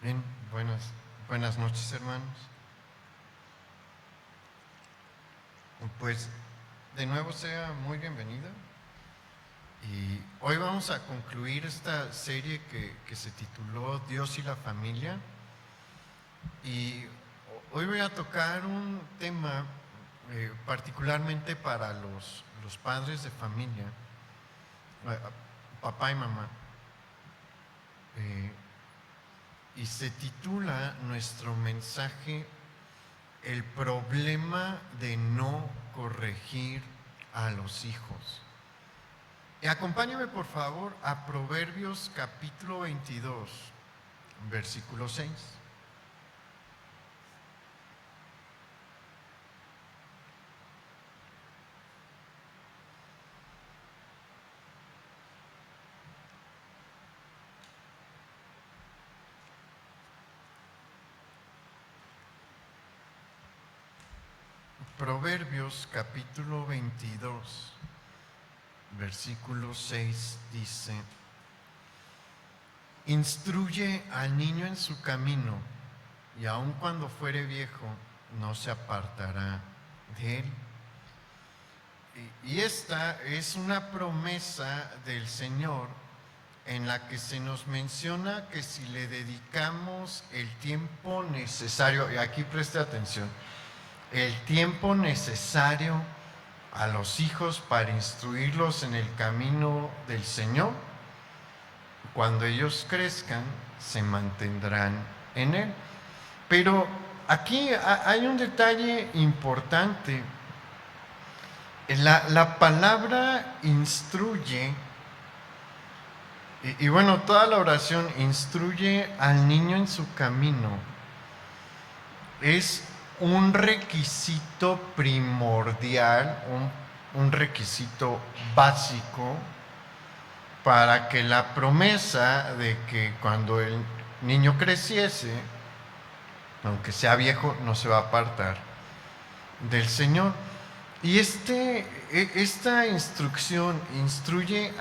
Bien, buenas noches, hermanos. Pues de nuevo sea muy bienvenido. Y hoy vamos a concluir esta serie que se tituló Dios y la familia. Y hoy voy a tocar un tema particularmente para los padres de familia, papá y mamá. Y se titula nuestro mensaje El problema de no corregir a los hijos. Y acompáñame por favor a Proverbios capítulo 22, versículo 6. Proverbios capítulo 22, versículo 6 dice: Instruye al niño en su camino, y aun cuando fuere viejo, no se apartará de él. Y esta es una promesa del Señor en la que se nos menciona que si le dedicamos el tiempo necesario, y aquí preste atención, el tiempo necesario a los hijos para instruirlos en el camino del Señor, cuando ellos crezcan, se mantendrán en él. Pero aquí hay un detalle importante. La palabra instruye, y bueno, toda la oración instruye al niño en su camino, es un requisito primordial, un requisito básico para que la promesa de que cuando el niño creciese, aunque sea viejo, no se va a apartar del Señor. Y esta instrucción instruye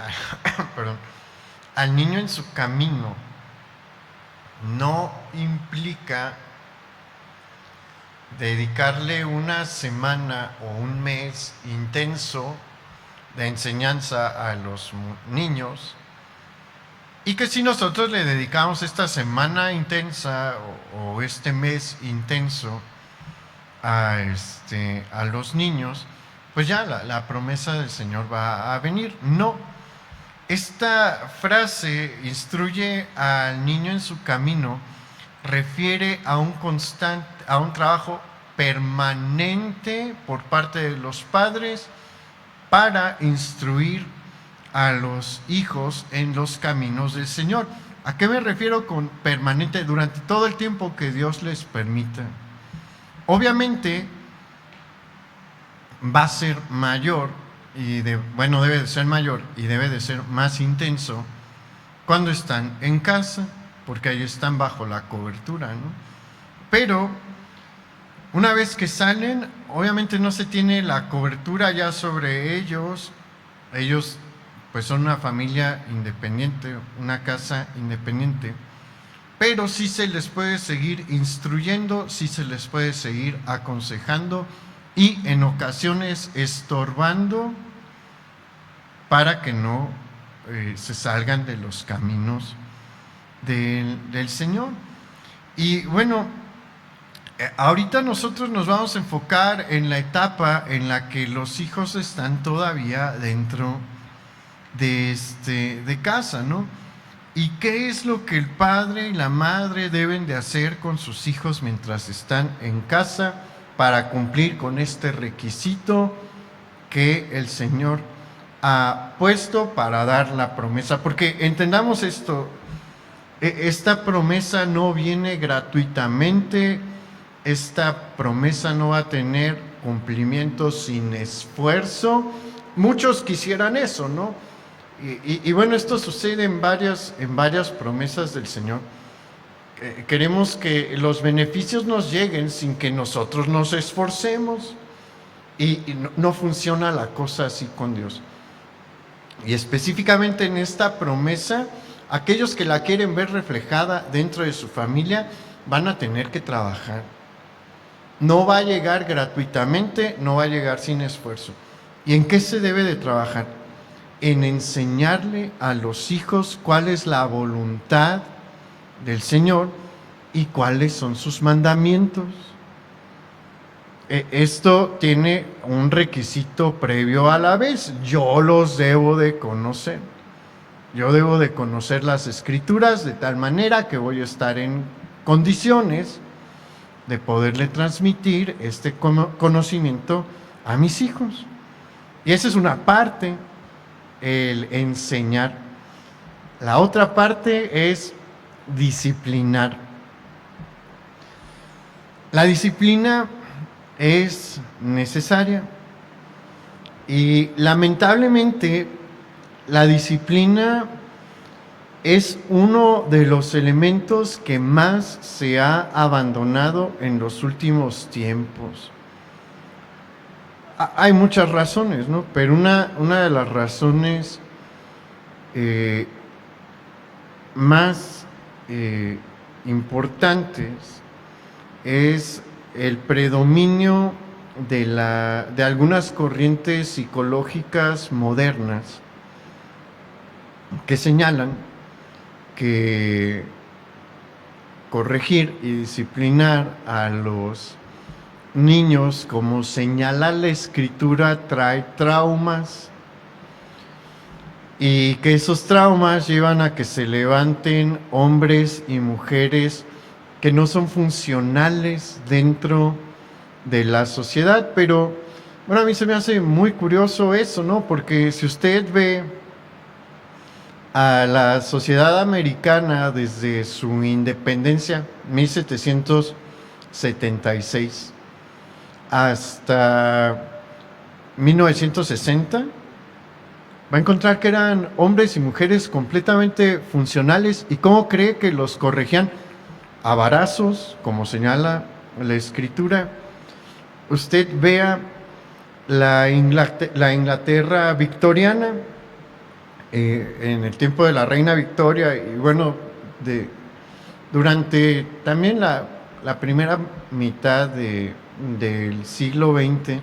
al niño en su camino. No implica dedicarle una semana o un mes intenso de enseñanza a los niños, y que si nosotros le dedicamos esta semana intensa o este mes intenso a los niños, pues ya la promesa del Señor va a venir. No, esta frase, instruye al niño en su camino, refiere a un trabajo permanente por parte de los padres para instruir a los hijos en los caminos del Señor. ¿A qué me refiero con permanente? Durante todo el tiempo que Dios les permita. Obviamente va a ser mayor debe de ser mayor y debe de ser más intenso cuando están en casa, porque ahí están bajo la cobertura, ¿no? Pero una vez que salen, obviamente no se tiene la cobertura ya sobre ellos. Ellos pues son una familia independiente, una casa independiente, pero sí se les puede seguir instruyendo, sí se les puede seguir aconsejando y en ocasiones estorbando para que no se salgan de los caminos del Señor. Y bueno, ahorita nosotros nos vamos a enfocar en la etapa en la que los hijos están todavía dentro de casa, ¿no? ¿Y qué es lo que el padre y la madre deben de hacer con sus hijos mientras están en casa para cumplir con este requisito que el Señor ha puesto para dar la promesa? Porque entendamos esto, esta promesa no viene gratuitamente, esta promesa no va a tener cumplimiento sin esfuerzo. Muchos quisieran eso, ¿no? Y bueno, esto sucede en varias promesas del Señor. Queremos que los beneficios nos lleguen sin que nosotros nos esforcemos, y no funciona la cosa así con Dios. Y específicamente en esta promesa Aquellos que la quieren ver reflejada dentro de su familia van a tener que trabajar. No va a llegar gratuitamente, no va a llegar sin esfuerzo. ¿Y en qué se debe de trabajar? En enseñarle a los hijos cuál es la voluntad del Señor y cuáles son sus mandamientos. Esto tiene un requisito previo a la vez. Yo los debo de conocer. Yo debo de conocer las Escrituras de tal manera que voy a estar en condiciones de poderle transmitir este conocimiento a mis hijos. Y esa es una parte, el enseñar. La otra parte es disciplinar. La disciplina es necesaria y lamentablemente la disciplina es uno de los elementos que más se ha abandonado en los últimos tiempos. Hay muchas razones, ¿no? Pero una de las razones más importantes es el predominio de algunas corrientes psicológicas modernas que señalan que corregir y disciplinar a los niños, como señala la Escritura, trae traumas y que esos traumas llevan a que se levanten hombres y mujeres que no son funcionales dentro de la sociedad. Pero bueno, a mí se me hace muy curioso eso, ¿no? Porque si usted ve a la sociedad americana desde su independencia, 1776, hasta 1960, va a encontrar que eran hombres y mujeres completamente funcionales. ¿Y cómo cree que los corregían? A varazos, como señala la Escritura. Usted vea la Inglaterra victoriana, en el tiempo de la reina Victoria, y bueno, durante también la primera mitad del siglo XX,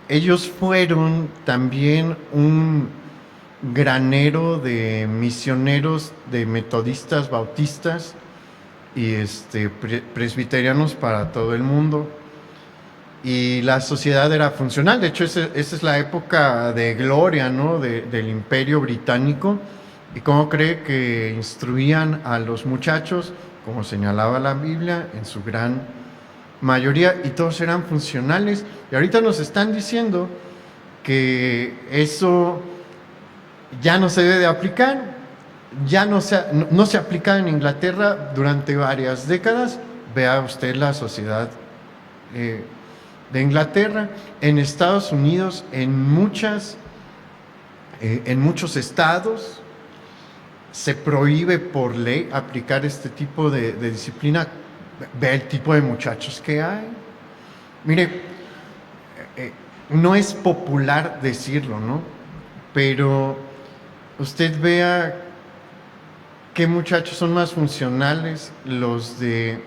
ellos fueron también un granero de misioneros, de metodistas, bautistas y presbiterianos para todo el mundo. Y la sociedad era funcional. De hecho, esa es la época de gloria, ¿no? del Imperio Británico. ¿Y cómo cree que instruían a los muchachos? Como señalaba la Biblia, en su gran mayoría, y todos eran funcionales. Y ahorita nos están diciendo que eso ya no se debe de aplicar, ya no se aplica en Inglaterra durante varias décadas. Vea usted la sociedad de Inglaterra. En Estados Unidos, en muchos estados, se prohíbe por ley aplicar este tipo de disciplina. Ve el tipo de muchachos que hay. Mire, no es popular decirlo, ¿no? Pero usted vea qué muchachos son más funcionales, los de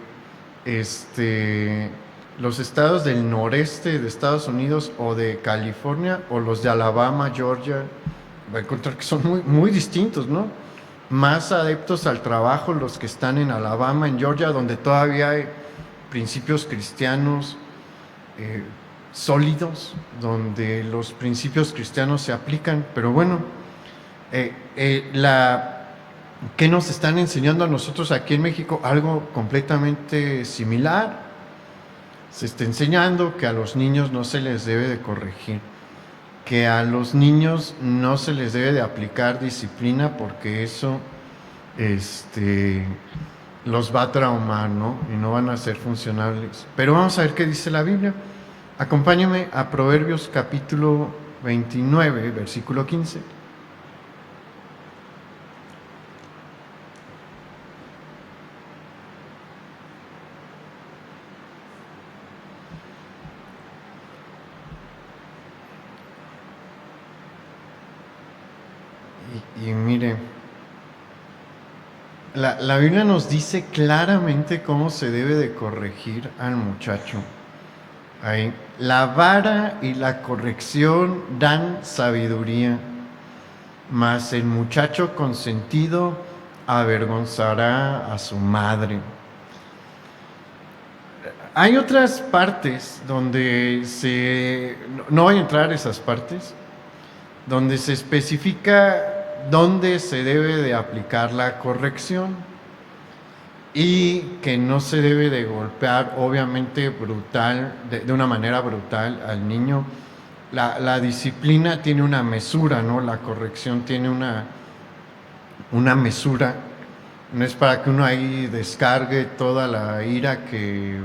los estados del noreste de Estados Unidos o de California, o los de Alabama, Georgia. Va a encontrar que son muy, muy distintos, ¿no? Más adeptos al trabajo los que están en Alabama, en Georgia, donde todavía hay principios cristianos sólidos, donde los principios cristianos se aplican. Pero bueno, ¿qué nos están enseñando a nosotros aquí en México? Algo completamente similar. Se está enseñando que a los niños no se les debe de corregir, que a los niños no se les debe de aplicar disciplina, porque eso los va a traumar, ¿no? Y no van a ser funcionales. Pero vamos a ver qué dice la Biblia. Acompáñame a Proverbios capítulo 29, versículo 15. Y mire, la Biblia nos dice claramente cómo se debe de corregir al muchacho. Ahí, la vara y la corrección dan sabiduría, mas el muchacho consentido avergonzará a su madre. Hay otras partes donde no voy a entrar a esas partes, donde se especifica dónde se debe de aplicar la corrección y que no se debe de golpear, obviamente brutal, de una manera brutal al niño. La disciplina tiene una mesura, ¿no? La corrección tiene una mesura. No es para que uno ahí descargue toda la ira que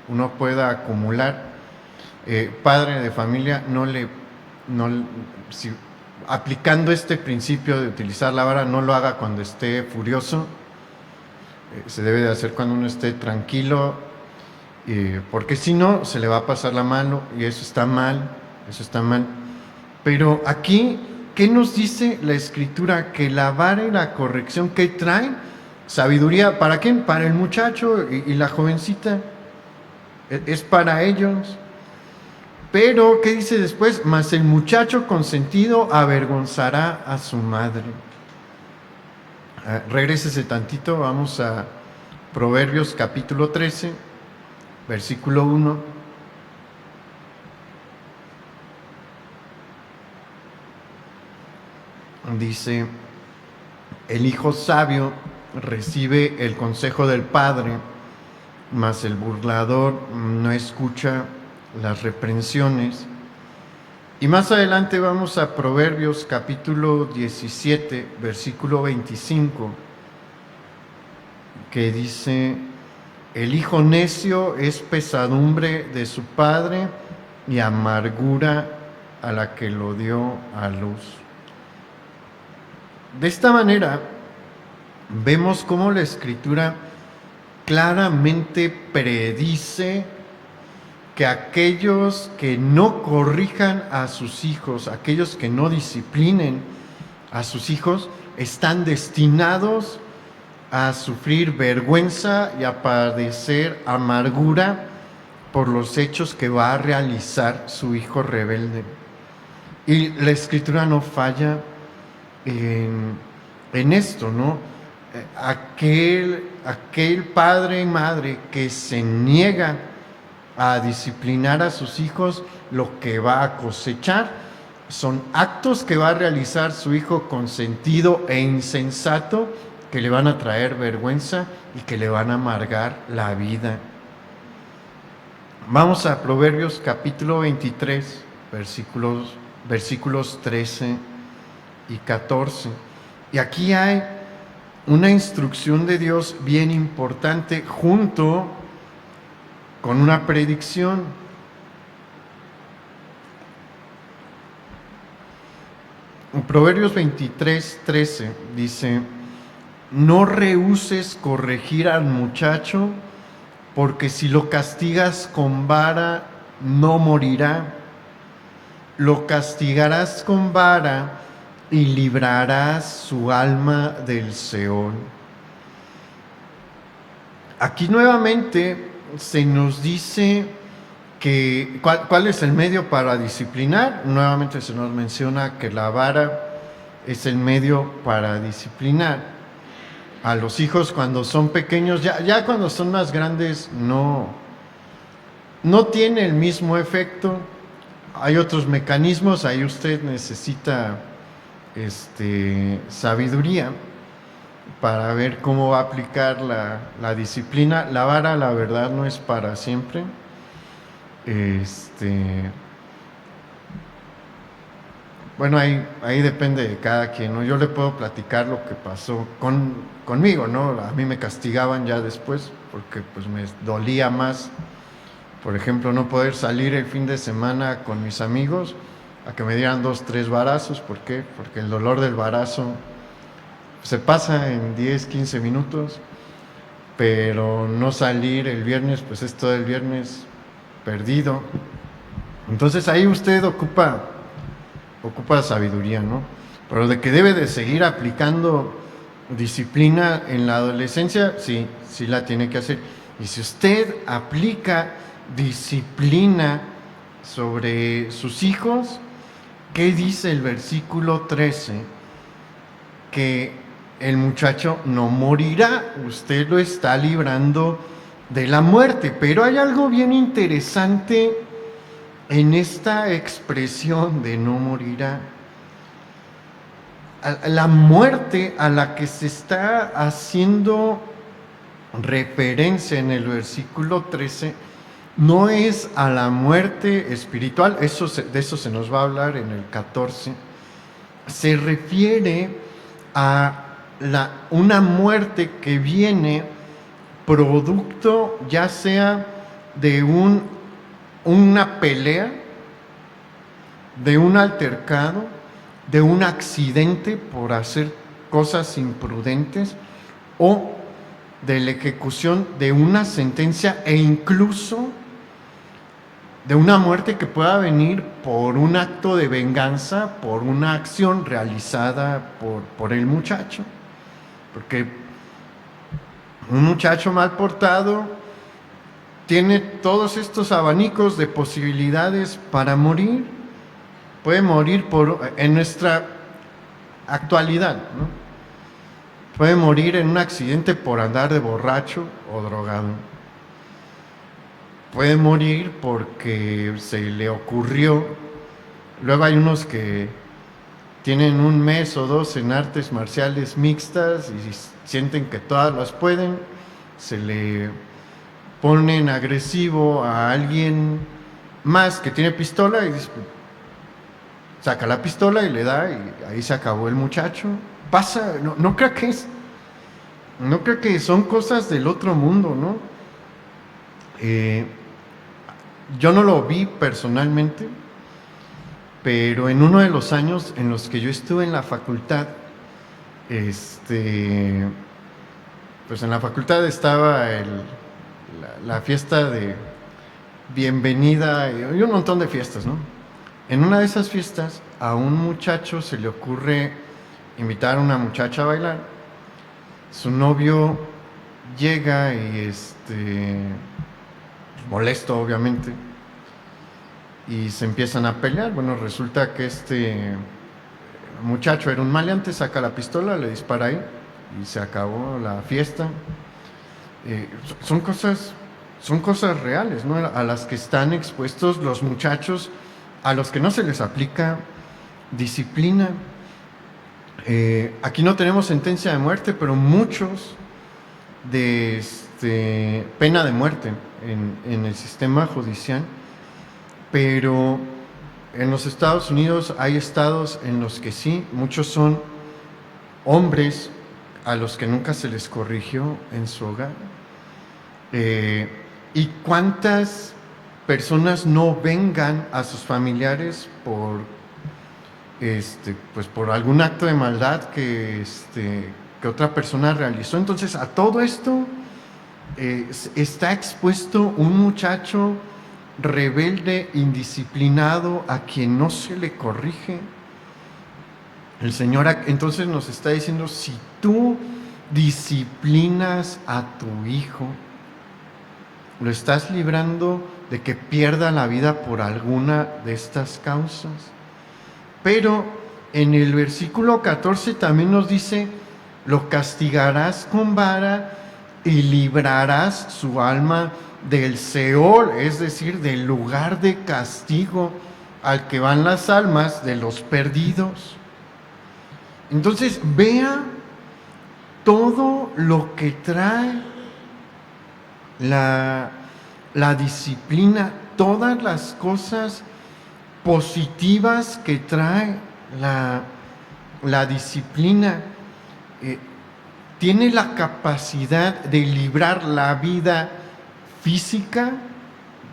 uno pueda acumular. Padre de familia, si, aplicando este principio de utilizar la vara, no lo haga cuando esté furioso. Se debe de hacer cuando uno esté tranquilo, porque si no, se le va a pasar la mano y eso está mal, Pero aquí, ¿qué nos dice la Escritura? Que la vara y la corrección, ¿qué trae? Sabiduría, ¿para quién? Para el muchacho y la jovencita, es para ellos. Pero, ¿qué dice después? Mas el muchacho consentido avergonzará a su madre. Regrésese tantito, vamos a Proverbios capítulo 13, versículo 1. Dice, el hijo sabio recibe el consejo del padre, mas el burlador no escucha las reprensiones. Y más adelante vamos a Proverbios capítulo 17, versículo 25, que dice, el hijo necio es pesadumbre de su padre y amargura a la que lo dio a luz. De esta manera, vemos cómo la Escritura claramente predice que aquellos que no corrijan a sus hijos, aquellos que no disciplinen a sus hijos, están destinados a sufrir vergüenza y a padecer amargura por los hechos que va a realizar su hijo rebelde. Y la Escritura no falla en esto, ¿no? Aquel padre y madre que se niega a disciplinar a sus hijos, lo que va a cosechar son actos que va a realizar su hijo consentido e insensato, que le van a traer vergüenza y que le van a amargar la vida. Vamos a Proverbios capítulo 23, versículos 13 y 14. Y aquí hay una instrucción de Dios bien importante junto con una predicción. En Proverbios 23, 13 dice, no rehúses corregir al muchacho, porque si lo castigas con vara, no morirá. Lo castigarás con vara y librarás su alma del Seol. Aquí nuevamente se nos dice que ¿cuál es el medio para disciplinar? Nuevamente se nos menciona que la vara es el medio para disciplinar a los hijos cuando son pequeños. Ya cuando son más grandes no tiene el mismo efecto. Hay otros mecanismos, ahí usted necesita sabiduría para ver cómo va a aplicar la disciplina. La vara, la verdad, no es para siempre. Bueno, ahí depende de cada quien, ¿no? Yo le puedo platicar lo que pasó conmigo, ¿no? A mí me castigaban ya después porque pues me dolía más, por ejemplo, no poder salir el fin de semana con mis amigos a que me dieran 2, 3 varazos. ¿Por qué? Porque el dolor del varazo se pasa en 10, 15 minutos, pero no salir el viernes, pues es todo el viernes perdido. Entonces ahí usted ocupa sabiduría, ¿no? Pero de que debe de seguir aplicando disciplina en la adolescencia, sí, sí la tiene que hacer. Y si usted aplica disciplina sobre sus hijos, ¿qué dice el versículo 13? Que el muchacho no morirá, usted lo está librando de la muerte. Pero hay algo bien interesante en esta expresión de no morirá. La muerte a la que se está haciendo referencia en el versículo 13 no es a la muerte espiritual, de eso se nos va a hablar en el 14, se refiere a una muerte que viene producto ya sea de una pelea, de un altercado, de un accidente por hacer cosas imprudentes o de la ejecución de una sentencia e incluso de una muerte que pueda venir por un acto de venganza, por una acción realizada por el muchacho. Porque un muchacho mal portado tiene todos estos abanicos de posibilidades para morir. Puede morir en nuestra actualidad, ¿no? Puede morir en un accidente por andar de borracho o drogado. Puede morir porque se le ocurrió. Luego hay unos que tienen 1 mes o 2 en artes marciales mixtas y sienten que todas las pueden. Se le ponen agresivo a alguien más que tiene pistola y dice, saca la pistola y le da y ahí se acabó el muchacho. Pasa, no creo que son cosas del otro mundo, ¿no? Yo no lo vi personalmente, pero en uno de los años en los que yo estuve en la facultad, pues en la facultad estaba la fiesta de bienvenida y un montón de fiestas, ¿no? En una de esas fiestas a un muchacho se le ocurre invitar a una muchacha a bailar. Su novio llega y molesto obviamente y se empiezan a pelear. Bueno, resulta que este muchacho era un maleante, saca la pistola, le dispara ahí y se acabó la fiesta. Son cosas reales, ¿no? A las que están expuestos los muchachos, a los que no se les aplica disciplina. Aquí no tenemos sentencia de muerte, pero muchos de pena de muerte en el sistema judicial. Pero en los Estados Unidos hay estados en los que sí, muchos son hombres a los que nunca se les corrigió en su hogar. ¿Y cuántas personas no vengan a sus familiares por algún acto de maldad que otra persona realizó? Entonces, a todo esto está expuesto un muchacho rebelde, indisciplinado, a quien no se le corrige. El Señor entonces nos está diciendo, si tú disciplinas a tu hijo, lo estás librando de que pierda la vida por alguna de estas causas. Pero en el versículo 14 también nos dice, lo castigarás con vara y librarás su alma del Seol, es decir, del lugar de castigo al que van las almas de los perdidos. Entonces, vea todo lo que trae la disciplina, todas las cosas positivas que trae la disciplina. Tiene la capacidad de librar la vida física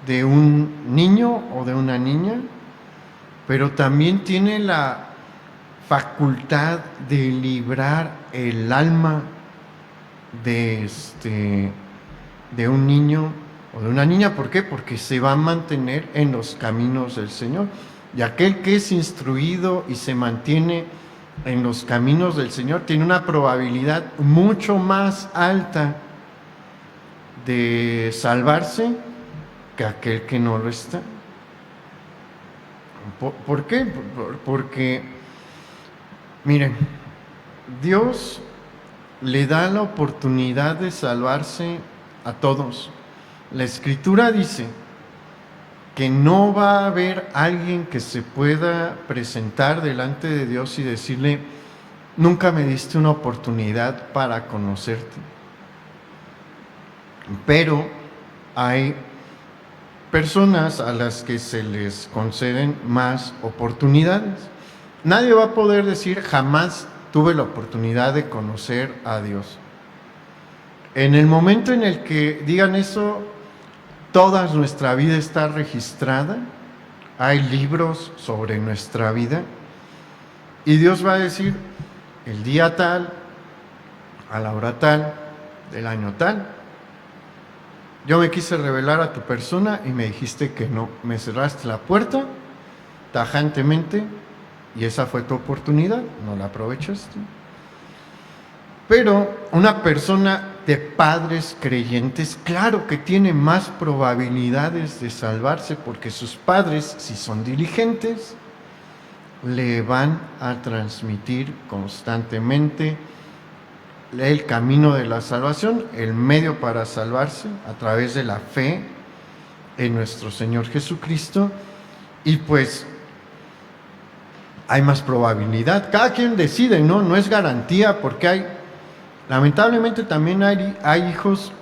de un niño o de una niña, pero también tiene la facultad de librar el alma de un niño o de una niña. ¿Por qué? Porque se va a mantener en los caminos del Señor. Y aquel que es instruido y se mantiene en los caminos del Señor tiene una probabilidad mucho más alta de salvarse que aquel que no lo está. ¿Por qué? Porque, miren, Dios le da la oportunidad de salvarse a todos. La Escritura dice que no va a haber alguien que se pueda presentar delante de Dios y decirle: nunca me diste una oportunidad para conocerte. Pero hay personas a las que se les conceden más oportunidades. Nadie va a poder decir: jamás tuve la oportunidad de conocer a Dios. En el momento en el que digan eso, toda nuestra vida está registrada, hay libros sobre nuestra vida, y Dios va a decir: el día tal, a la hora tal, del año tal, yo me quise revelar a tu persona y me dijiste que no, me cerraste la puerta tajantemente y esa fue tu oportunidad, no la aprovechaste. Pero una persona de padres creyentes, claro que tiene más probabilidades de salvarse, porque sus padres, si son diligentes, le van a transmitir constantemente el camino de la salvación, el medio para salvarse a través de la fe en nuestro Señor Jesucristo, y pues hay más probabilidad. Cada quien decide, no es garantía, porque lamentablemente también hay hijos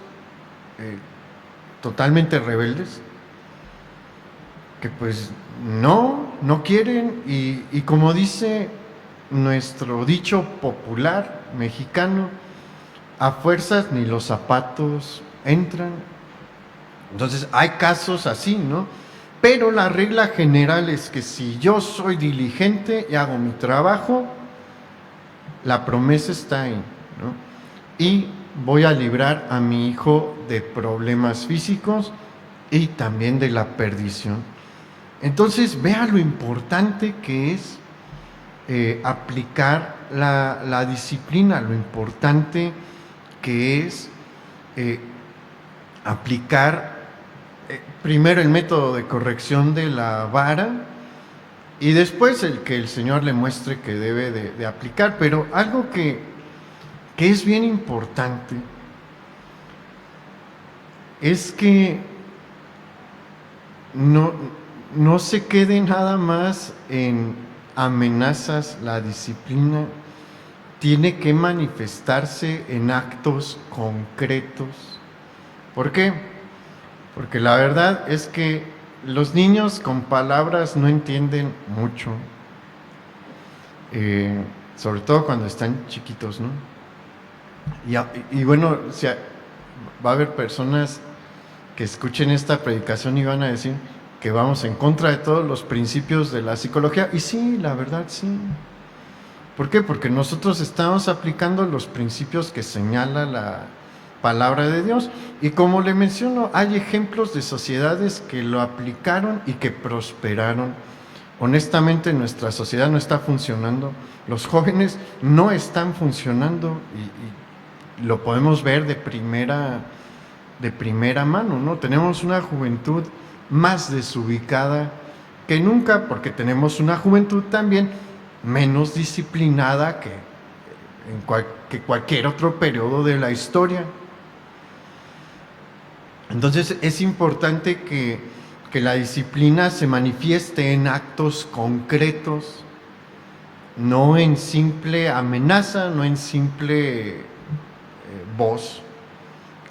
totalmente rebeldes que pues no quieren, y como dice nuestro dicho popular mexicano: a fuerzas ni los zapatos entran. Entonces hay casos así, ¿no? Pero la regla general es que si yo soy diligente y hago mi trabajo, la promesa está ahí, ¿no? Y voy a librar a mi hijo de problemas físicos y también de la perdición. Entonces vea lo importante que es aplicar la disciplina, lo importante que es aplicar primero el método de corrección de la vara y después el que el Señor le muestre que debe de aplicar. Pero algo que es bien importante es que no se quede nada más en amenazas. La disciplina tiene que manifestarse en actos concretos. ¿Por qué? Porque la verdad es que los niños con palabras no entienden mucho, sobre todo cuando están chiquitos, ¿no? Y bueno, o sea, va a haber personas que escuchen esta predicación y van a decir que vamos en contra de todos los principios de la psicología. Y sí, la verdad sí. ¿Por qué? Porque nosotros estamos aplicando los principios que señala la palabra de Dios. Y como le menciono, hay ejemplos de sociedades que lo aplicaron y que prosperaron. Honestamente, nuestra sociedad no está funcionando. Los jóvenes no están funcionando y lo podemos ver de primera mano, ¿no? Tenemos una juventud más desubicada que nunca, porque tenemos una juventud también menos disciplinada que cualquier otro periodo de la historia. Entonces es importante que la disciplina se manifieste en actos concretos, no en simple amenaza, no en simple voz.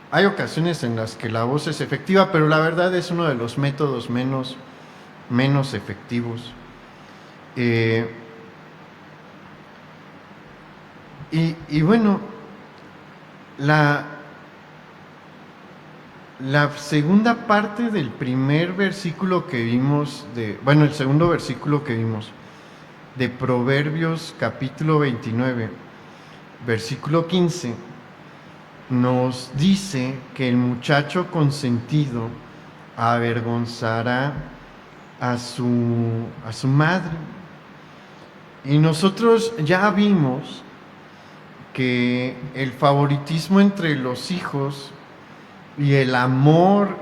Hay ocasiones en las que la voz es efectiva, pero la verdad es uno de los métodos menos efectivos. Y bueno, la segunda parte del primer versículo que vimos, el segundo versículo que vimos de Proverbios capítulo 29, versículo 15, nos dice que el muchacho consentido avergonzará a su madre. Y nosotros ya vimos que el favoritismo entre los hijos y el amor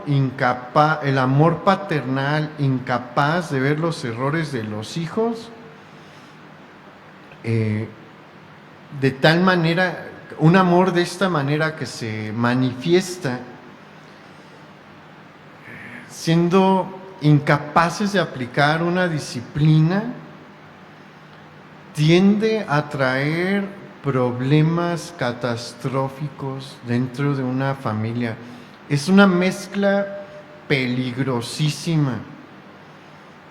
paternal incapaz de ver los errores de los hijos, de tal manera, un amor de esta manera que se manifiesta siendo incapaces de aplicar una disciplina, tiende a traer problemas catastróficos dentro de una familia. Es una mezcla peligrosísima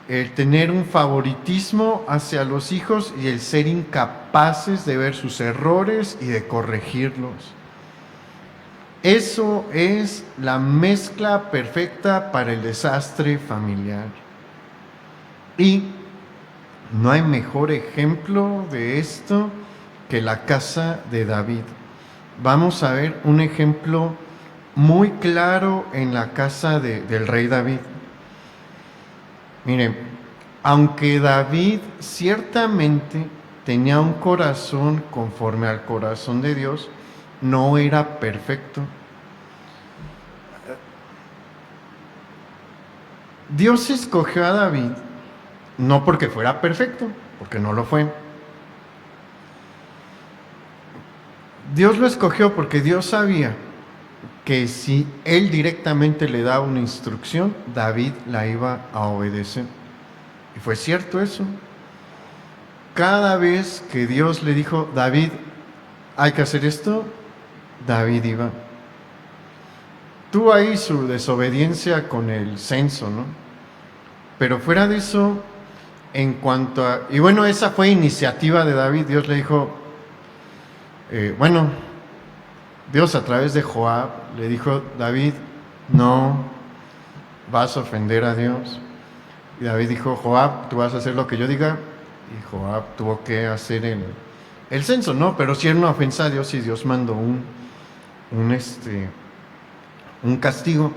el tener un favoritismo hacia los hijos y el ser incapaces de ver sus errores y de corregirlos. Eso es la mezcla perfecta para el desastre familiar. Y no hay mejor ejemplo de esto que la casa de David. Vamos a ver un ejemplo muy claro en la casa del rey David. Miren, aunque David ciertamente tenía un corazón conforme al corazón de Dios, no era perfecto. Dios escogió a David no porque fuera perfecto, porque no lo fue. Dios lo escogió porque Dios sabía que si él directamente le daba una instrucción, David la iba a obedecer. Y fue cierto eso. Cada vez que Dios le dijo, David, hay que hacer esto, David iba. Tuvo ahí su desobediencia con el censo, ¿no? Pero fuera de eso, en cuanto a... Y bueno, esa fue iniciativa de David. Dios le dijo, Dios a través de Joab le dijo, David, no vas a ofender a Dios. Y David dijo, Joab, tú vas a hacer lo que yo diga. Y Joab tuvo que hacer el censo, ¿no? Pero si era una ofensa a Dios y Dios mandó un castigo.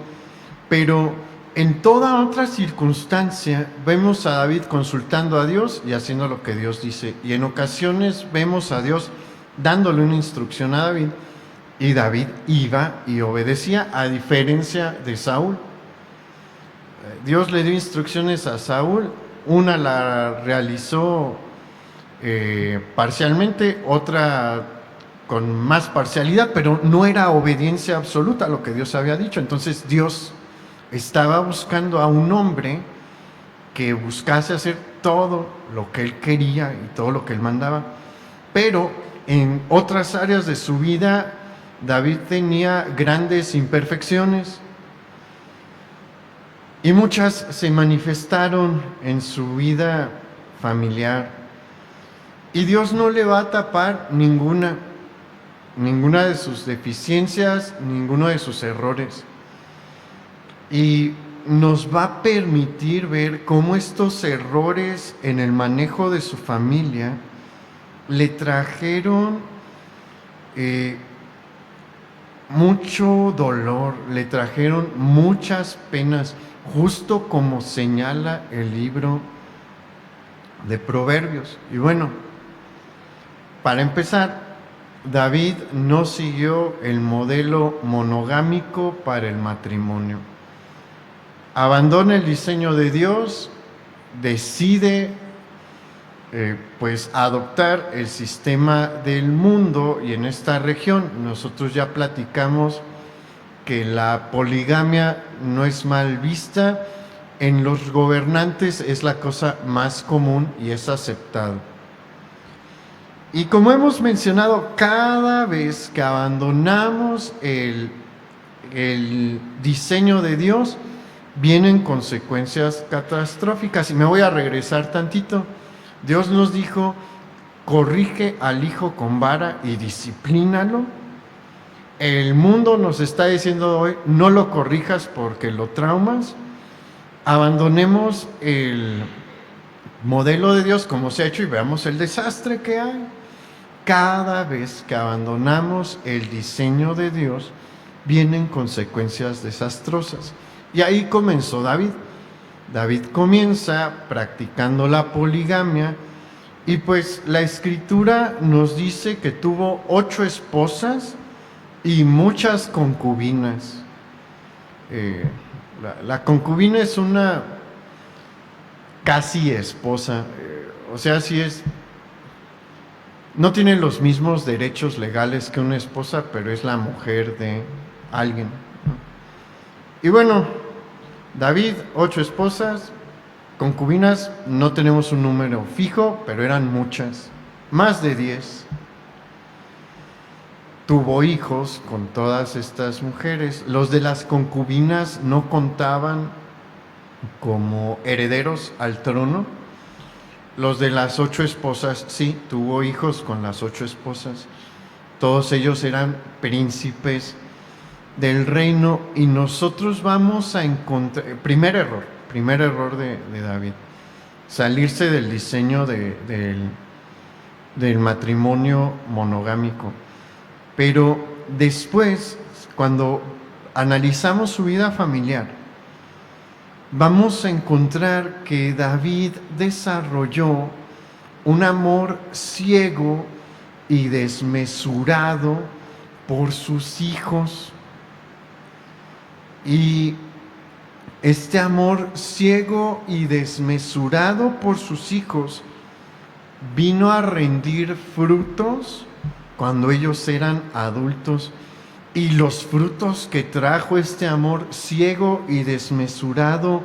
Pero en toda otra circunstancia vemos a David consultando a Dios y haciendo lo que Dios dice. Y en ocasiones vemos a Dios dándole una instrucción a David y David iba y obedecía, a diferencia de Saúl. Dios le dio instrucciones a Saúl, una la realizó parcialmente, otra con más parcialidad, pero no era obediencia absoluta a lo que Dios había dicho. Entonces Dios estaba buscando a un hombre que buscase hacer todo lo que él quería y todo lo que él mandaba. Pero en otras áreas de su vida, David tenía grandes imperfecciones y muchas se manifestaron en su vida familiar. Y Dios no le va a tapar ninguna de sus deficiencias, ninguno de sus errores. Y nos va a permitir ver cómo estos errores en el manejo de su familia le trajeron mucho dolor, le trajeron muchas penas, justo como señala el libro de Proverbios. Y bueno, para empezar, David no siguió el modelo monogámico para el matrimonio. Abandona el diseño de Dios, decide adoptar el sistema del mundo, y en esta región nosotros ya platicamos que la poligamia no es mal vista, en los gobernantes es la cosa más común y es aceptado. Y como hemos mencionado, cada vez que abandonamos el diseño de Dios, vienen consecuencias catastróficas. Y me voy a regresar tantito. Dios nos dijo, corrige al hijo con vara y disciplínalo. El mundo nos está diciendo hoy, no lo corrijas porque lo traumas. Abandonemos el modelo de Dios como se ha hecho y veamos el desastre que hay. Cada vez que abandonamos el diseño de Dios, vienen consecuencias desastrosas. Y ahí comenzó David. David comienza practicando la poligamia Y pues la escritura nos dice que tuvo 8 esposas y muchas concubinas. La concubina es una casi esposa, o sea, sí es, no tiene los mismos derechos legales que una esposa, pero es la mujer de alguien, ¿no? Y bueno, David, 8 esposas, concubinas, no tenemos un número fijo, pero eran muchas, más de 10. Tuvo hijos con todas estas mujeres. Los de las concubinas no contaban como herederos al trono. Los de las 8 esposas, sí, tuvo hijos con las 8 esposas. Todos ellos eran príncipes del reino y nosotros vamos a encontrar, primer error de David, salirse del diseño del matrimonio monogámico. Pero después, cuando analizamos su vida familiar, vamos a encontrar que David desarrolló un amor ciego y desmesurado por sus hijos. Y este amor ciego y desmesurado por sus hijos vino a rendir frutos cuando ellos eran adultos, y los frutos que trajo este amor ciego y desmesurado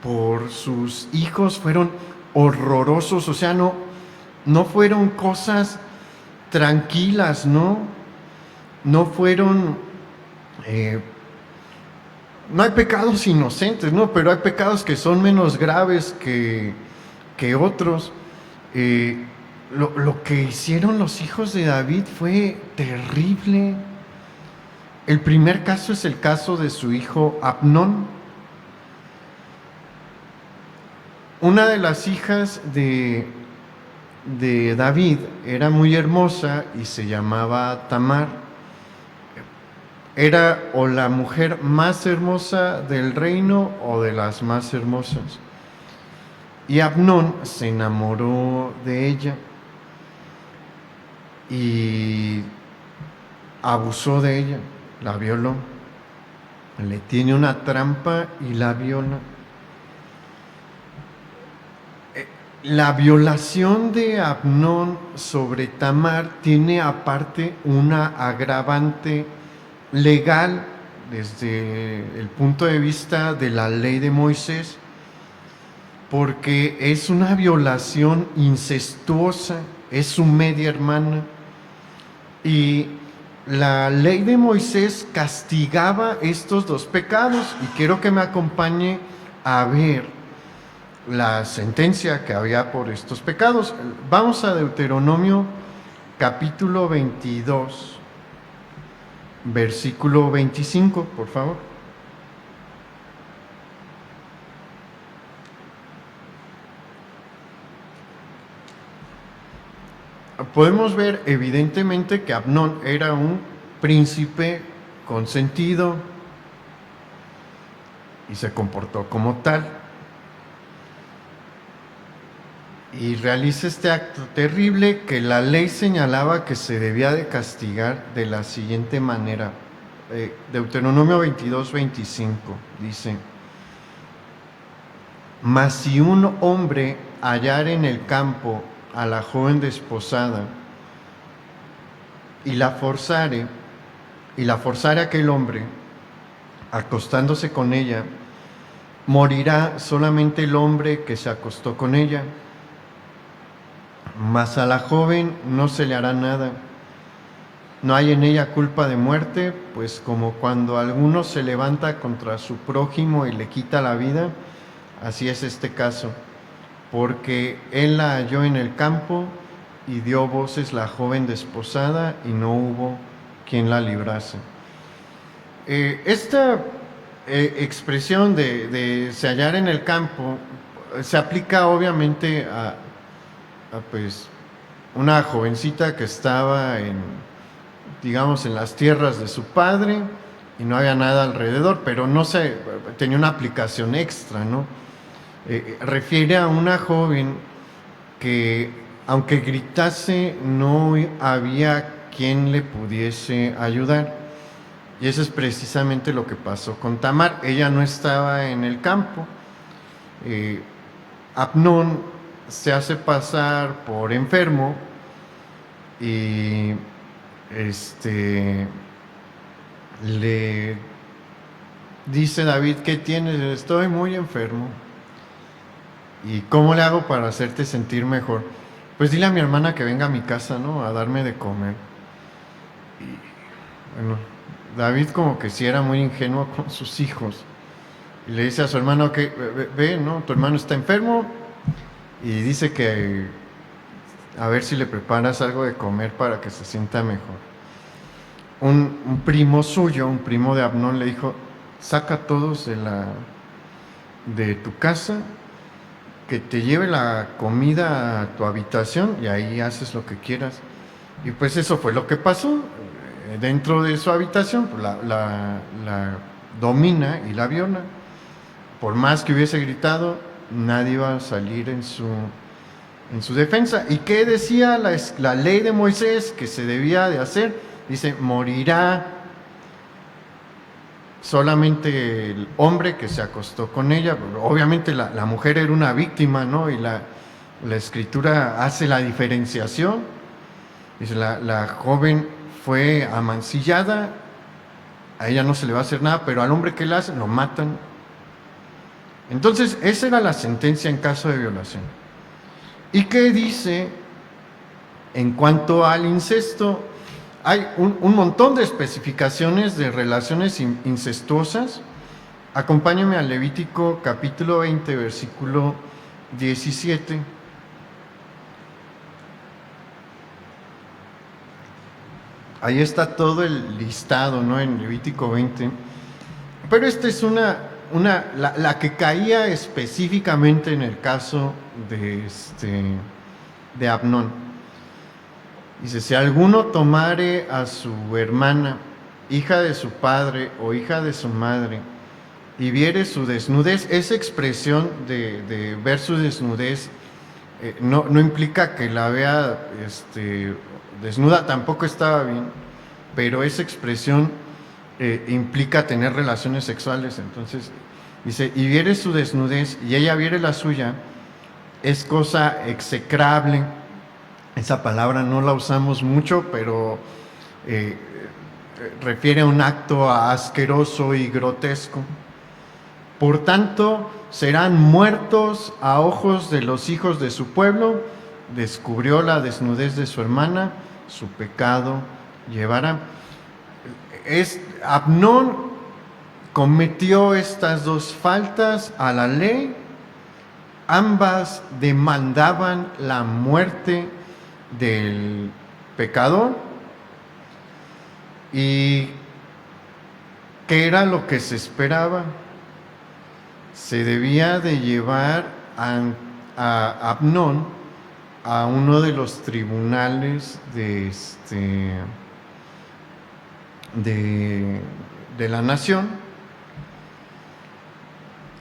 por sus hijos fueron horrorosos. O sea, no fueron cosas tranquilas, no fueron, no hay pecados inocentes, pero hay pecados que son menos graves que otros. Lo que hicieron los hijos de David fue terrible. El primer caso es el caso de su hijo Amnón. Una de las hijas de David era muy hermosa y se llamaba Tamar. Era o la mujer más hermosa del reino o de las más hermosas. Y Amnón se enamoró de ella y abusó de ella, la violó, le tiene una trampa y la viola. La violación de Amnón sobre Tamar tiene aparte una agravante legal desde el punto de vista de la ley de Moisés, porque es una violación incestuosa, es su media hermana. Y la ley de Moisés castigaba estos 2 pecados, y quiero que me acompañe a ver la sentencia que había por estos pecados. Vamos a Deuteronomio capítulo 22, versículo 25, por favor. Podemos ver evidentemente que Amnón era un príncipe consentido y se comportó como tal. Y realiza este acto terrible que la ley señalaba que se debía de castigar de la siguiente manera. Deuteronomio 22, 25 dice: mas si un hombre hallar en el campo a la joven desposada y la forzare aquel hombre, acostándose con ella, morirá solamente el hombre que se acostó con ella, mas a la joven no se le hará nada. No hay en ella culpa de muerte, pues como cuando alguno se levanta contra su prójimo y le quita la vida, así es este caso, porque él la halló en el campo y dio voces la joven desposada y no hubo quien la librase. Esta expresión de se hallar en el campo se aplica obviamente a pues una jovencita que estaba digamos, en las tierras de su padre y no había nada alrededor, pero tenía una aplicación extra, ¿no? Refiere a una joven que aunque gritase, no había quien le pudiese ayudar. Y eso es precisamente lo que pasó con Tamar. Ella no estaba en el campo. Amnón se hace pasar por enfermo y le dice David: ¿qué tienes? Estoy muy enfermo. ¿Y cómo le hago para hacerte sentir mejor? Pues dile a mi hermana que venga a mi casa, ¿no? A darme de comer. Y bueno, David como que sí era muy ingenuo con sus hijos. Y le dice a su hermano que ve, ¿no? Tu hermano está enfermo y dice que a ver si le preparas algo de comer para que se sienta mejor. Un primo suyo, un primo de Amnón, le dijo: saca a todos de tu casa, que te lleve la comida a tu habitación y ahí haces lo que quieras. Y pues eso fue lo que pasó. Dentro de su habitación pues la domina y la viola. Por más que hubiese gritado, nadie iba a salir en su defensa. ¿Y qué decía la ley de Moisés que se debía de hacer? Dice: morirá solamente el hombre que se acostó con ella. Obviamente la mujer era una víctima, ¿no? Y la escritura hace la diferenciación. Dice: la joven fue amancillada, a ella no se le va a hacer nada, pero al hombre que la hace, lo matan. Entonces, esa era la sentencia en caso de violación. ¿Y qué dice en cuanto al incesto? Hay un montón de especificaciones de relaciones incestuosas. Acompáñenme al Levítico capítulo 20, versículo 17. Ahí está todo el listado, ¿no? En Levítico 20. Pero esta es la que caía específicamente en el caso de Amnón. Dice: si alguno tomare a su hermana, hija de su padre o hija de su madre, y viere su desnudez, esa expresión de ver su desnudez no implica que la vea desnuda, tampoco estaba bien, pero esa expresión implica tener relaciones sexuales. Entonces dice: y viere su desnudez y ella viere la suya, es cosa execrable. Esa palabra no la usamos mucho, pero refiere a un acto asqueroso y grotesco. Por tanto, serán muertos a ojos de los hijos de su pueblo. Descubrió la desnudez de su hermana, su pecado llevará. Amnón cometió estas dos faltas a la ley. Ambas demandaban la muerte del pecador. ¿Y qué era lo que se esperaba? Se debía de llevar a Amnón a uno de los tribunales de la nación.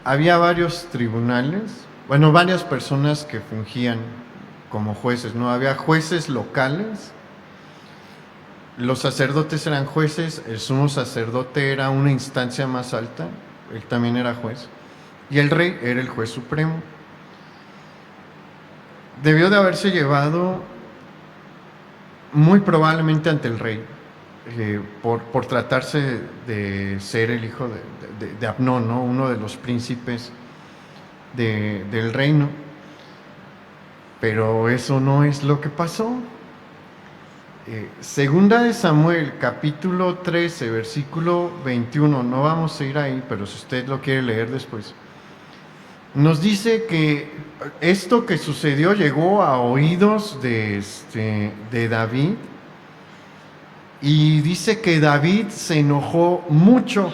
Había varios tribunales, varias personas que fungían como jueces, ¿no? Había jueces locales, los sacerdotes eran jueces, el sumo sacerdote era una instancia más alta, él también era juez, y el rey era el juez supremo. Debió de haberse llevado muy probablemente ante el rey, por tratarse de ser el hijo de Amnón, ¿no? Uno de los príncipes del reino. Pero eso no es lo que pasó. Segunda de Samuel, capítulo 13, versículo 21, no vamos a ir ahí, pero si usted lo quiere leer después, nos dice que esto que sucedió llegó a oídos de David, y dice que David se enojó mucho,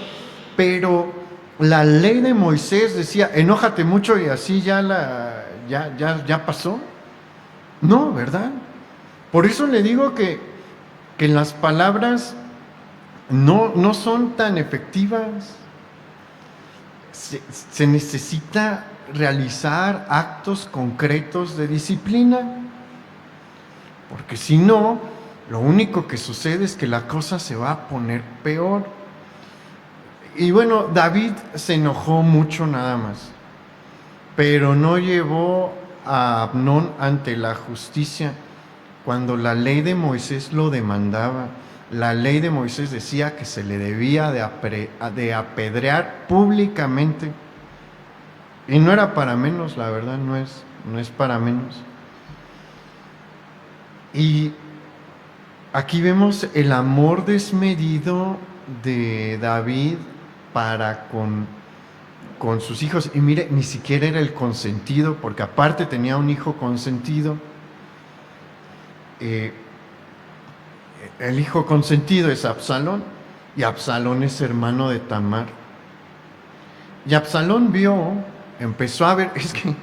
pero la ley de Moisés decía: enójate mucho y así ya pasó. No, ¿verdad? Por eso le digo que las palabras no son tan efectivas. Se necesita realizar actos concretos de disciplina. porque si no, lo único que sucede es que la cosa se va a poner peor. Y bueno, David se enojó mucho nada más, pero no llevó a Abnón ante la justicia cuando la ley de Moisés lo demandaba. La ley de Moisés decía que se le debía de apedrear públicamente. Y no era para menos, la verdad, no es para menos. Y aquí vemos el amor desmedido de David para con sus hijos. Y mire, ni siquiera era el consentido, porque aparte tenía un hijo consentido. El hijo consentido es Absalón, y Absalón es hermano de Tamar. Y Absalón empezó a ver, es que,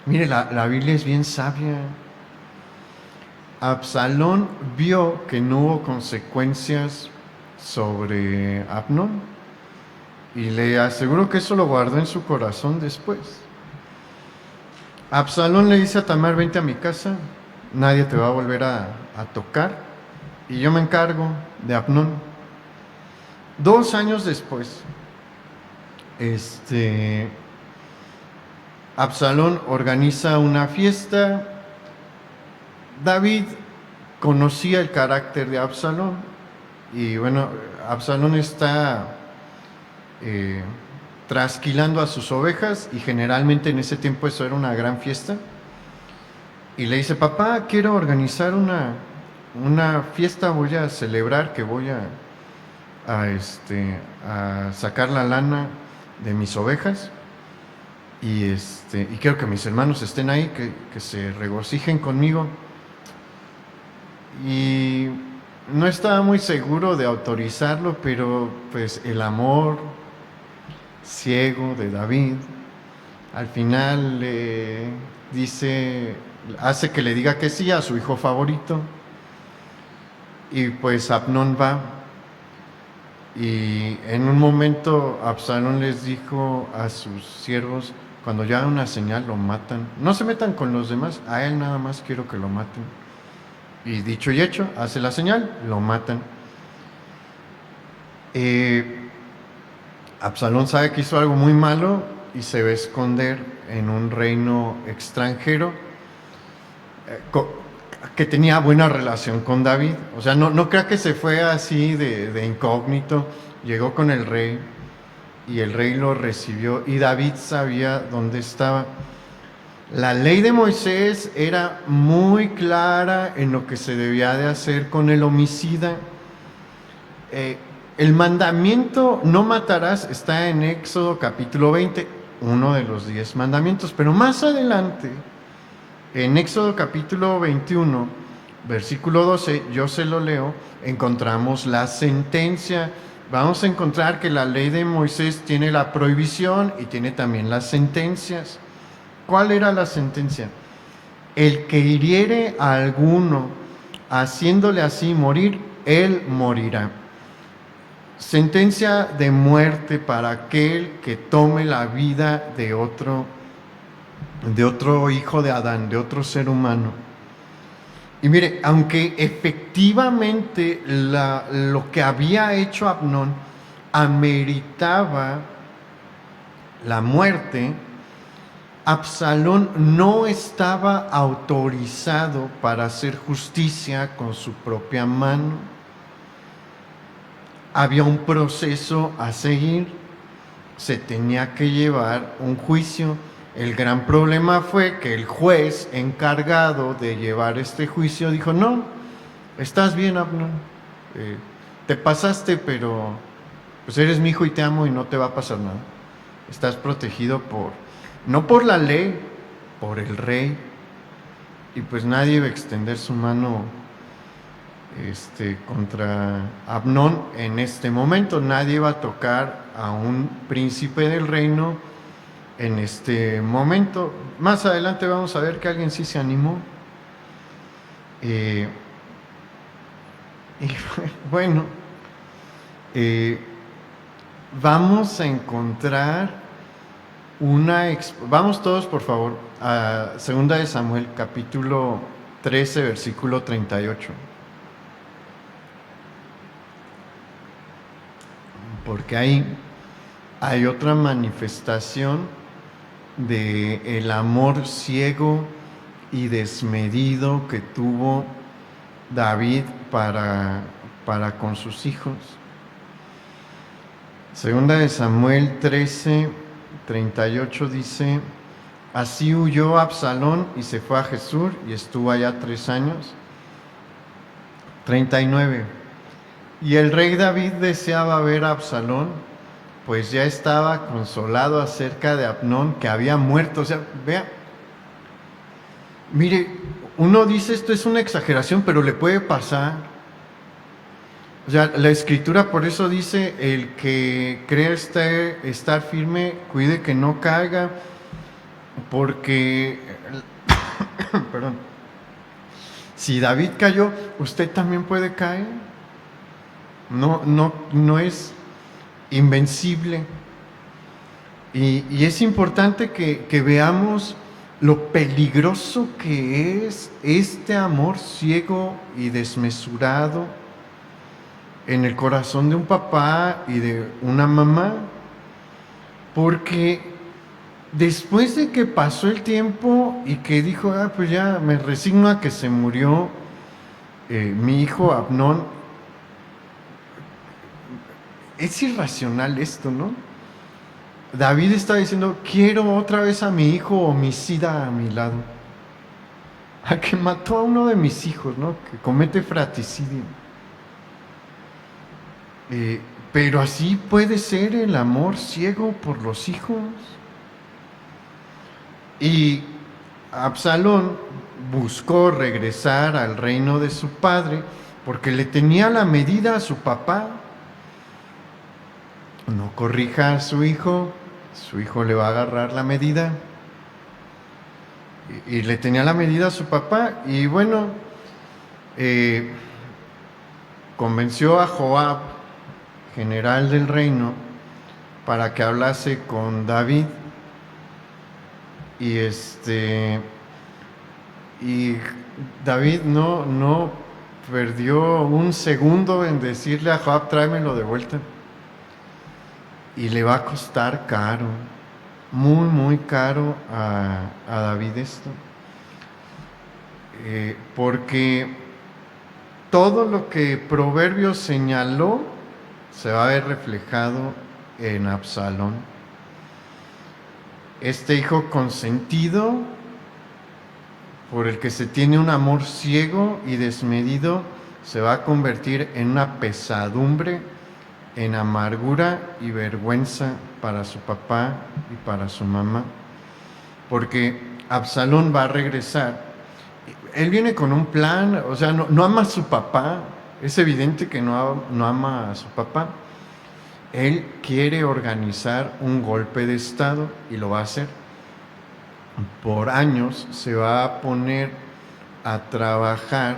mire, la Biblia es bien sabia. Absalón vio que no hubo consecuencias sobre Abnón, y le aseguro que eso lo guardó en su corazón después. Absalón le dice a Tamar: vente a mi casa, nadie te va a volver a tocar, y yo me encargo de Abnón. 2 años después, Absalón organiza una fiesta. David conocía el carácter de Absalón, y bueno, Absalón está trasquilando a sus ovejas, y generalmente en ese tiempo eso era una gran fiesta, y le dice: papá, quiero organizar una fiesta, voy a celebrar que voy a sacar la lana de mis ovejas, y quiero que mis hermanos estén ahí, que se regocijen conmigo. Y no estaba muy seguro de autorizarlo, pero pues el amor ciego de David al final hace que le diga que sí a su hijo favorito, y pues Abnón va. Y en un momento Absalón les dijo a sus siervos: cuando ya hagan una señal lo matan, no se metan con los demás, a él nada más quiero que lo maten. Y dicho y hecho, hace la señal, lo matan. Absalón sabe que hizo algo muy malo y se va a esconder en un reino extranjero, que tenía buena relación con David. O sea, no crea que se fue así de incógnito. Llegó con el rey, y el rey lo recibió, y David sabía dónde estaba. La ley de Moisés era muy clara en lo que se debía de hacer con el homicida. El mandamiento no matarás está en Éxodo capítulo 20, uno de los 10 mandamientos, pero más adelante, en Éxodo capítulo 21, versículo 12, yo se lo leo, encontramos la sentencia. Vamos a encontrar que la ley de Moisés tiene la prohibición y tiene también las sentencias. ¿Cuál era la sentencia? El que hiriere a alguno haciéndole así morir, él morirá. Sentencia de muerte para aquel que tome la vida de otro hijo de Adán, de otro ser humano. Y mire, aunque efectivamente lo que había hecho Abnón ameritaba la muerte, Absalón no estaba autorizado para hacer justicia con su propia mano. Había un proceso a seguir, se tenía que llevar un juicio. El gran problema fue que el juez encargado de llevar este juicio dijo: no, estás bien, Abnón, te pasaste, pero pues eres mi hijo y te amo y no te va a pasar nada. Estás protegido no por la ley, por el rey. Y pues nadie iba a extender su mano contra Abnón en este momento. Nadie iba a tocar a un príncipe del reino en este momento. Más adelante vamos a ver que alguien sí se animó. Y bueno, vamos a encontrar vamos todos por favor a 2 de Samuel capítulo 13, versículo 38. Porque ahí hay otra manifestación de el amor ciego y desmedido que tuvo David para con sus hijos. Segunda de Samuel 13, 38 dice: así huyó Absalón y se fue a Gesur y estuvo allá 3 años. 39. Y el rey David deseaba ver a Absalón, pues ya estaba consolado acerca de Amnón, que había muerto. O sea, vea, mire, uno dice esto es una exageración, pero le puede pasar. O sea, la Escritura por eso dice: el que cree estar firme, cuide que no caiga, porque, perdón, si David cayó, usted también puede caer. No es invencible. Y es importante que veamos lo peligroso que es este amor ciego y desmesurado en el corazón de un papá y de una mamá, porque después de que pasó el tiempo y que dijo: pues ya me resigno a que se murió mi hijo Amnón, es irracional esto, ¿no? David está diciendo: quiero otra vez a mi hijo homicida a mi lado, a que mató a uno de mis hijos, ¿no? Que comete fratricidio. Pero así puede ser el amor ciego por los hijos. Y Absalón buscó regresar al reino de su padre porque le tenía la medida a su papá. No corrija a su hijo le va a agarrar la medida. Y le tenía la medida a su papá. Y bueno, convenció a Joab, general del reino, para que hablase con David. Y David no perdió un segundo en decirle a Joab: tráemelo de vuelta. Y le va a costar caro, muy, muy caro a David esto. Porque todo lo que Proverbios señaló se va a ver reflejado en Absalón. Este hijo consentido, por el que se tiene un amor ciego y desmedido, se va a convertir en una pesadumbre, en amargura y vergüenza para su papá y para su mamá, porque Absalón va a regresar. Él viene con un plan, o sea, no ama a su papá, es evidente que no ama a su papá. Él quiere organizar un golpe de estado y lo va a hacer. Por años se va a poner a trabajar,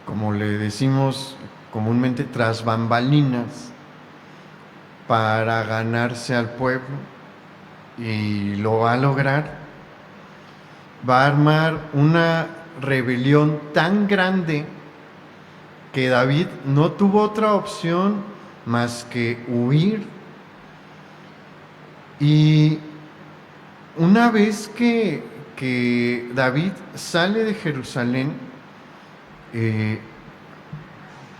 como le decimos comúnmente, tras bambalinas, para ganarse al pueblo, y lo va a lograr. Va a armar una rebelión tan grande que David no tuvo otra opción más que huir. Y una vez que David sale de Jerusalén,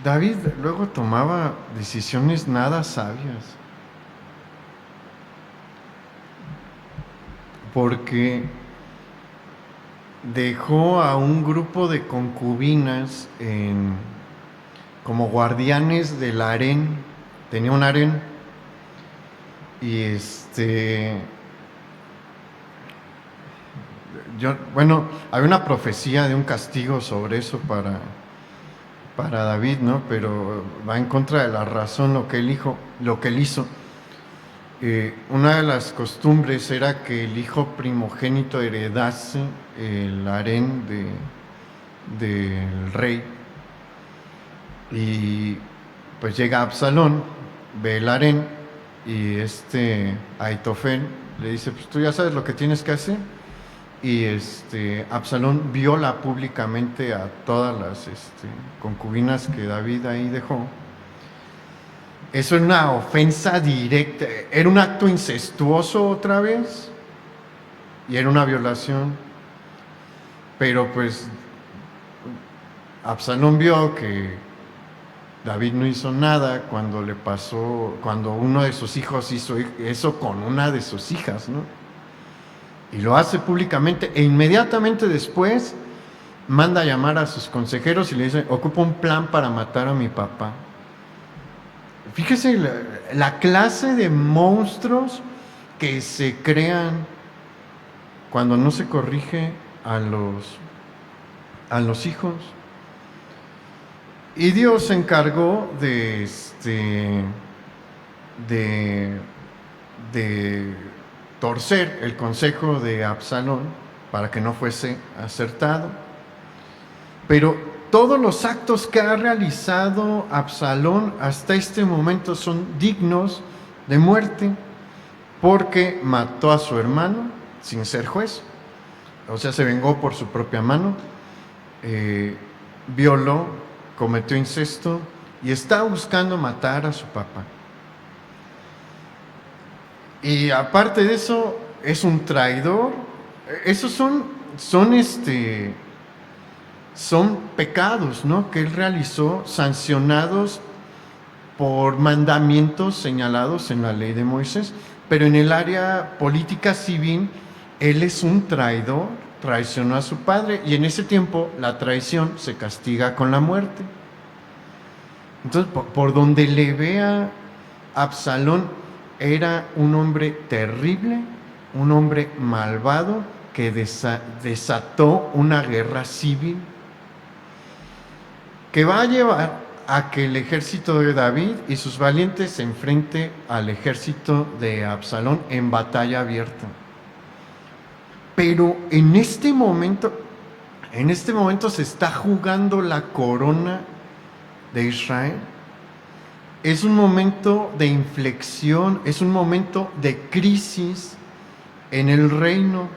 David luego tomaba decisiones nada sabias, porque dejó a un grupo de concubinas como guardianes del harén. Tenía un harén y había una profecía de un castigo sobre eso para David, ¿no? Pero va en contra de la razón lo que él hizo. Una de las costumbres era que el hijo primogénito heredase el harén del rey. Y pues llega Absalón, ve el harén, y Aitofel le dice: pues tú ya sabes lo que tienes que hacer, y Absalón viola públicamente a todas las concubinas que David ahí dejó. Eso es una ofensa directa, era un acto incestuoso otra vez y era una violación, pero pues Absalón vio que David no hizo nada cuando le pasó, cuando uno de sus hijos hizo eso con una de sus hijas, ¿no? Y lo hace públicamente e inmediatamente después manda a llamar a sus consejeros y le dice: ocupo un plan para matar a mi papá. Fíjese la clase de monstruos que se crean cuando no se corrige a los hijos. Y Dios se encargó de torcer el consejo de Absalón para que no fuese acertado. Pero todos los actos que ha realizado Absalón hasta este momento son dignos de muerte, porque mató a su hermano sin ser juez, o sea, se vengó por su propia mano, violó, cometió incesto y está buscando matar a su papá. Y aparte de eso, es un traidor. Esos son pecados, ¿no?, que él realizó, sancionados por mandamientos señalados en la ley de Moisés. Pero en el área política civil, él es un traidor, traicionó a su padre, y en ese tiempo la traición se castiga con la muerte. Entonces, por donde le vea, Absalón era un hombre terrible, un hombre malvado que desató una guerra civil que va a llevar a que el ejército de David y sus valientes se enfrente al ejército de Absalón en batalla abierta. Pero en este momento se está jugando la corona de Israel. Es un momento de inflexión, es un momento de crisis en el reino.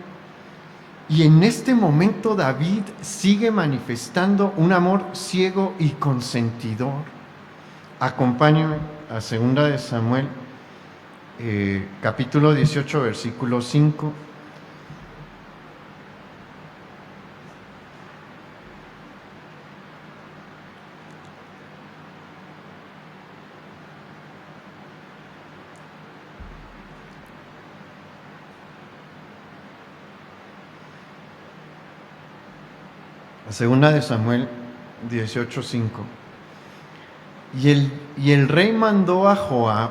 Y en este momento David sigue manifestando un amor ciego y consentidor. Acompáñenme a 2 de Samuel, capítulo 18, versículo 5. Segunda de Samuel 18:5. Y el rey mandó a Joab,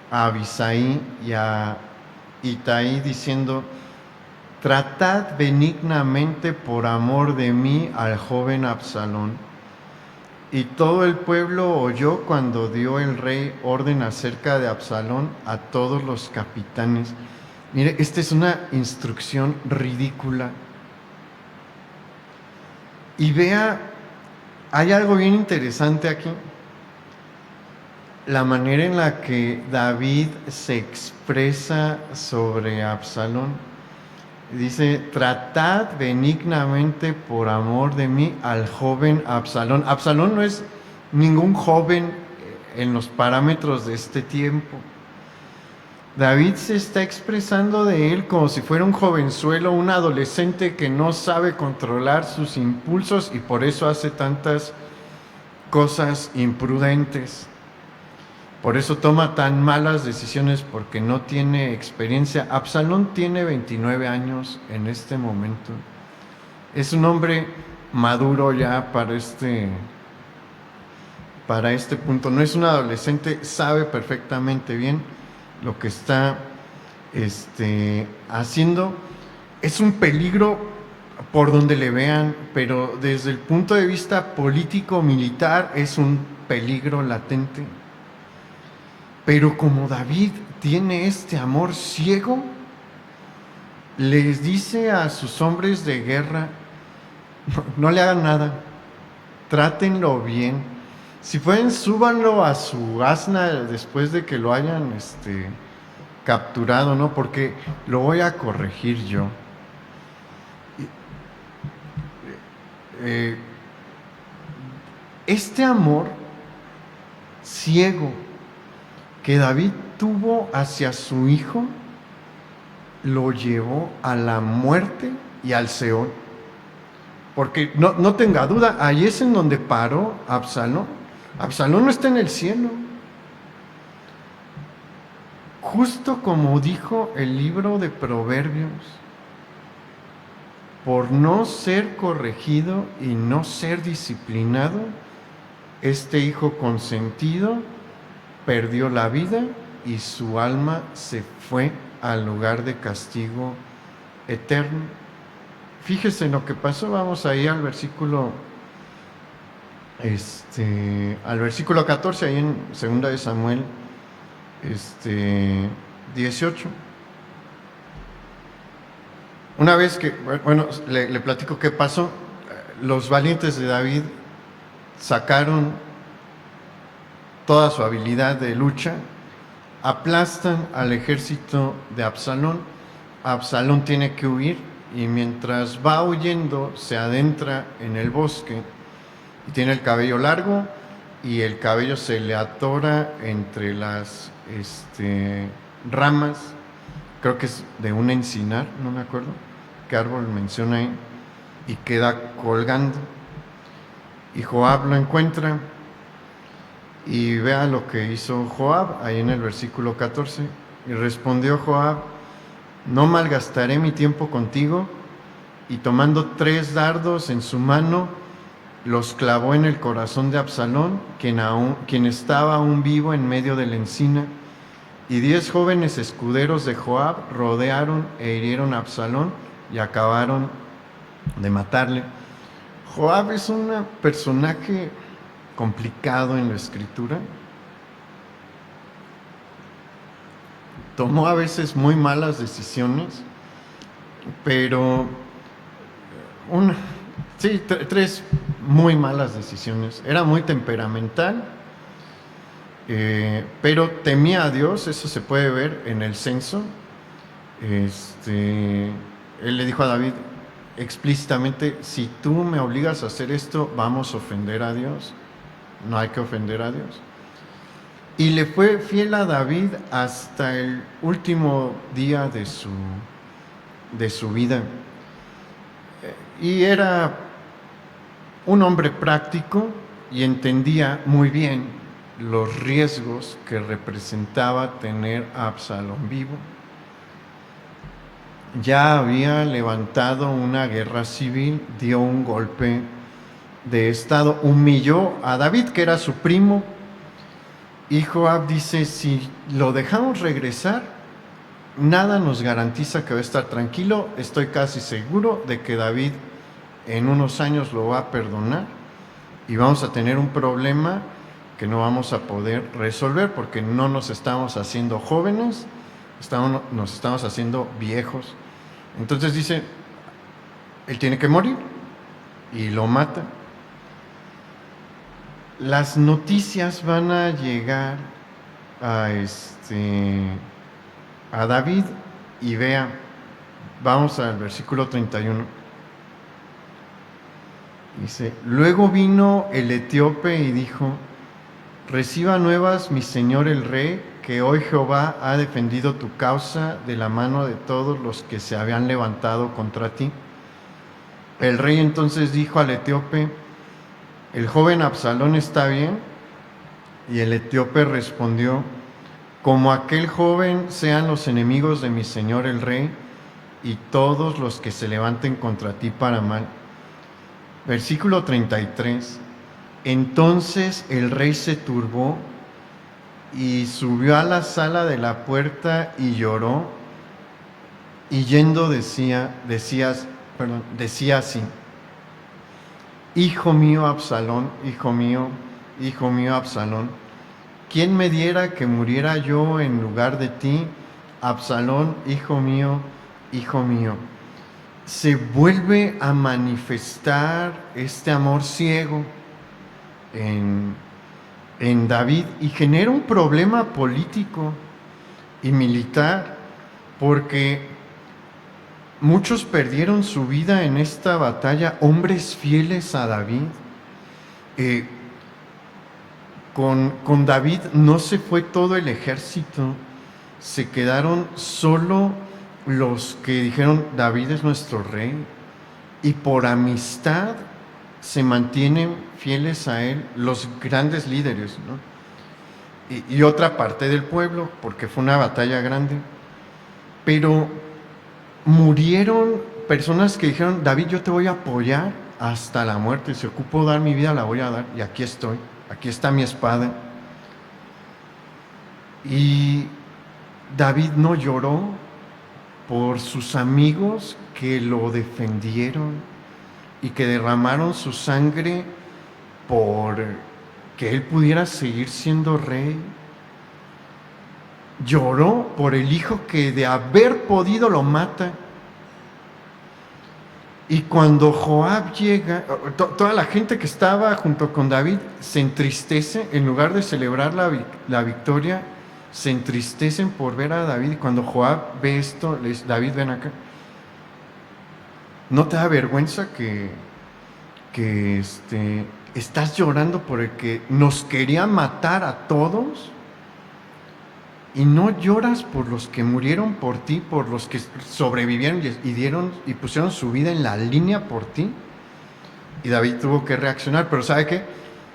a Abisai y a Itai, diciendo: tratad benignamente por amor de mí al joven Absalón. Y todo el pueblo oyó cuando dio el rey orden acerca de Absalón a todos los capitanes. Mire, esta es una instrucción ridícula. Y vea, hay algo bien interesante aquí. La manera en la que David se expresa sobre Absalón. Dice: tratad benignamente por amor de mí al joven Absalón. Absalón no es ningún joven en los parámetros de este tiempo. David se está expresando de él como si fuera un jovenzuelo, un adolescente que no sabe controlar sus impulsos y por eso hace tantas cosas imprudentes. Por eso toma tan malas decisiones, porque no tiene experiencia. Absalón tiene 29 años en este momento. Es un hombre maduro ya para este punto. No es un adolescente, sabe perfectamente bien lo que está haciendo. Es un peligro por donde le vean, pero desde el punto de vista político-militar es un peligro latente. Pero como David tiene este amor ciego, les dice a sus hombres de guerra: no le hagan nada, trátenlo bien. Si pueden, súbanlo a su asna después de que lo hayan capturado, ¿no? Porque lo voy a corregir yo. eh, este amor ciego que David tuvo hacia su hijo lo llevó a la muerte y al Seol. Porque no tenga duda, ahí es en donde paró Absalón. Absalón no está en el cielo. Justo como dijo el libro de Proverbios, por no ser corregido y no ser disciplinado, este hijo consentido perdió la vida y su alma se fue al lugar de castigo eterno. Fíjese en lo que pasó. Vamos ahí al versículo 14, ahí en 2 de Samuel 18. Una vez que, bueno, le platico qué pasó. Los valientes de David sacaron toda su habilidad de lucha, aplastan al ejército de Absalón. Absalón tiene que huir y mientras va huyendo se adentra en el bosque y tiene el cabello largo y el cabello se le atora entre las ramas, creo que es de un encinar, no me acuerdo qué árbol menciona ahí, y queda colgando. Y Joab lo encuentra y vea lo que hizo Joab ahí en el versículo 14. Y respondió Joab: no malgastaré mi tiempo contigo. Y tomando 3 dardos en su mano, los clavó en el corazón de Absalón, quien estaba aún vivo en medio de la encina. Y 10 jóvenes escuderos de Joab rodearon e hirieron a Absalón y acabaron de matarle. Joab es un personaje complicado en la escritura. Tomó a veces muy malas decisiones, pero 3 muy malas decisiones. Era muy temperamental, pero temía a Dios. Eso se puede ver en el censo. Él le dijo a David explícitamente: si tú me obligas a hacer esto, vamos a ofender a Dios. No hay que ofender a Dios. Y le fue fiel a David hasta el último día de su vida. Y era un hombre práctico y entendía muy bien los riesgos que representaba tener a Absalón vivo. Ya había levantado una guerra civil, dio un golpe de estado, humilló a David, que era su primo. Y Joab dice: si lo dejamos regresar, nada nos garantiza que va a estar tranquilo. Estoy casi seguro de que David en unos años lo va a perdonar y vamos a tener un problema que no vamos a poder resolver porque no nos estamos haciendo jóvenes, nos estamos haciendo viejos. Entonces dice: él tiene que morir, y lo mata. Las noticias van a llegar a David, y vea, vamos al versículo 31. Dice: luego vino el etíope y dijo: reciba nuevas mi señor el rey, que hoy Jehová ha defendido tu causa de la mano de todos los que se habían levantado contra ti. El rey entonces dijo al etíope: ¿el joven Absalón está bien? Y el etíope respondió: como aquel joven sean los enemigos de mi señor el rey, y todos los que se levanten contra ti para mal. Versículo 33. Entonces el rey se turbó y subió a la sala de la puerta y lloró, y yendo decía así: hijo mío Absalón, hijo mío Absalón, ¿quién me diera que muriera yo en lugar de ti? Absalón, hijo mío, hijo mío. Se vuelve a manifestar este amor ciego en David y genera un problema político y militar, porque muchos perdieron su vida en esta batalla, hombres fieles a David. Con David no se fue todo el ejército, se quedaron solo los que dijeron David es nuestro rey, y por amistad se mantienen fieles a él los grandes líderes, ¿no? Y otra parte del pueblo, porque fue una batalla grande, pero murieron personas que dijeron David, yo te voy a apoyar hasta la muerte, si ocupo dar mi vida la voy a dar, y aquí estoy, aquí está mi espada. Y David no lloró por sus amigos que lo defendieron y que derramaron su sangre por que él pudiera seguir siendo rey. Lloró por el hijo que de haber podido lo mata. Y cuando Joab llega, toda la gente que estaba junto con David se entristece, en lugar de celebrar la victoria, se entristecen por ver a David. Y cuando Joab ve esto, le dice, David, ven acá. ¿No te da vergüenza que estás llorando por el que nos quería matar a todos? Y no lloras por los que murieron por ti, por los que sobrevivieron y pusieron su vida en la línea por ti. Y David tuvo que reaccionar, pero ¿sabe qué?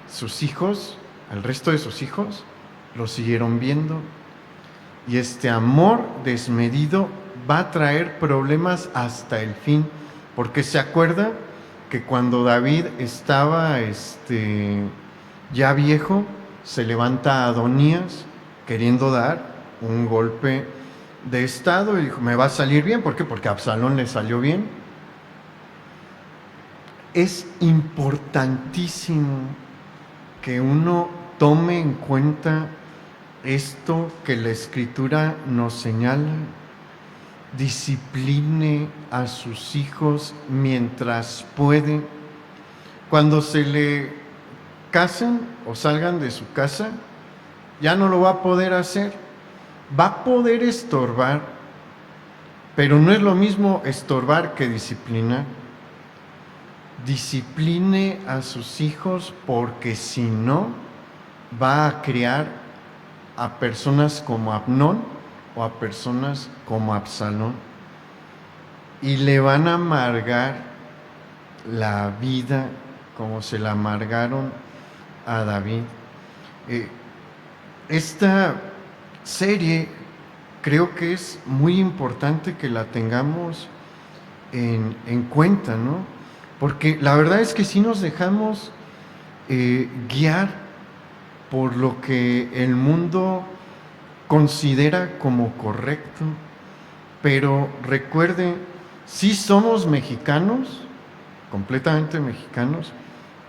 Sus hijos, el resto de sus hijos, lo siguieron viendo. Y este amor desmedido va a traer problemas hasta el fin, porque se acuerda que cuando David estaba ya viejo, se levanta Adonías queriendo dar un golpe de estado y dijo, me va a salir bien. ¿Por qué? Porque a Absalón le salió bien. Es importantísimo que uno tome en cuenta esto que la Escritura nos señala. Discipline a sus hijos mientras puede. Cuando se le casen o salgan de su casa, ya no lo va a poder hacer. Va a poder estorbar, pero no es lo mismo estorbar que disciplinar. Discipline a sus hijos, porque si no, va a criar a personas como Amnón o a personas como Absalón, y le van a amargar la vida como se la amargaron a David. Esta serie creo que es muy importante que la tengamos en cuenta, ¿no? Porque la verdad es que sí nos dejamos guiar por lo que el mundo considera como correcto, pero recuerde, sí somos mexicanos, completamente mexicanos,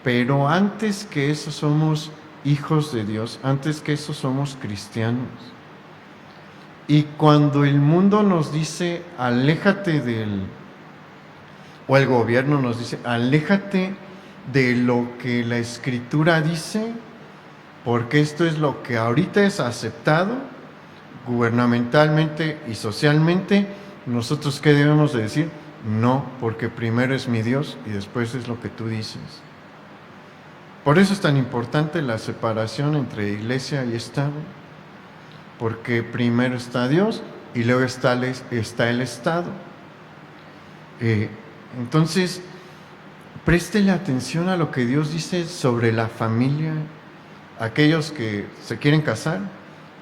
pero antes que eso somos hijos de Dios, antes que eso somos cristianos. Y cuando el mundo nos dice, aléjate o el gobierno nos dice, aléjate de lo que la Escritura dice, porque esto es lo que ahorita es aceptado gubernamentalmente y socialmente, nosotros ¿qué debemos de decir? No, porque primero es mi Dios y después es lo que tú dices. Por eso es tan importante la separación entre iglesia y Estado, porque primero está Dios y luego está el Estado. Entonces, préstele atención a lo que Dios dice sobre la familia, aquellos que se quieren casar,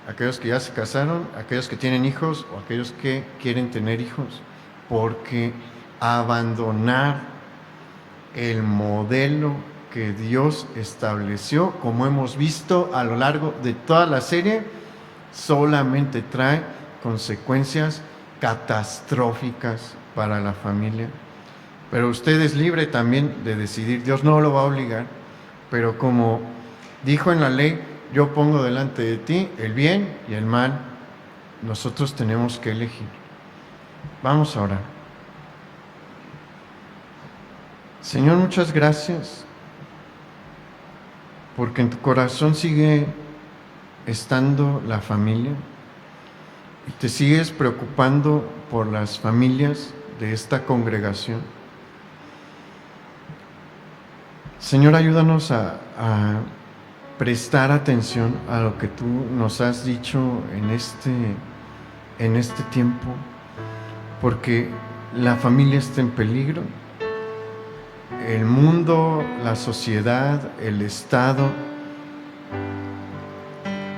aquellos que ya se casaron, aquellos que tienen hijos o aquellos que quieren tener hijos, porque abandonar el modelo que Dios estableció, como hemos visto a lo largo de toda la serie, solamente trae consecuencias catastróficas para la familia. Pero usted es libre también de decidir, Dios no lo va a obligar, pero como dijo en la ley, yo pongo delante de ti el bien y el mal, nosotros tenemos que elegir. Vamos a orar. Señor, muchas gracias, porque en tu corazón sigue estando la familia y te sigues preocupando por las familias de esta congregación. Señor, ayúdanos a prestar atención a lo que tú nos has dicho en este tiempo, porque la familia está en peligro, el mundo, la sociedad, el Estado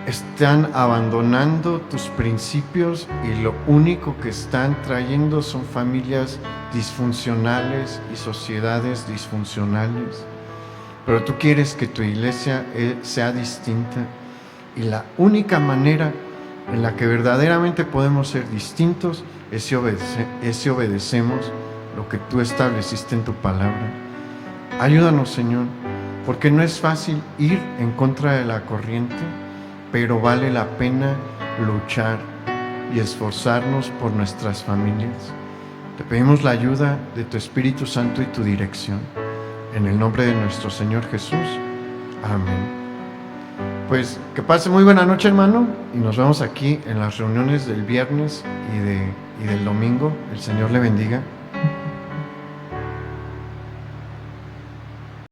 están abandonando tus principios y lo único que están trayendo son familias disfuncionales y sociedades disfuncionales. Pero tú quieres que tu iglesia sea distinta, y la única manera en la que verdaderamente podemos ser distintos es si obedecemos lo que tú estableciste en tu palabra. Ayúdanos, Señor, porque no es fácil ir en contra de la corriente, pero vale la pena luchar y esforzarnos por nuestras familias. Te pedimos la ayuda de tu Espíritu Santo y tu dirección. En el nombre de nuestro Señor Jesús. Amén. Pues que pase muy buena noche, hermano, y nos vemos aquí en las reuniones del viernes y del domingo. El Señor le bendiga.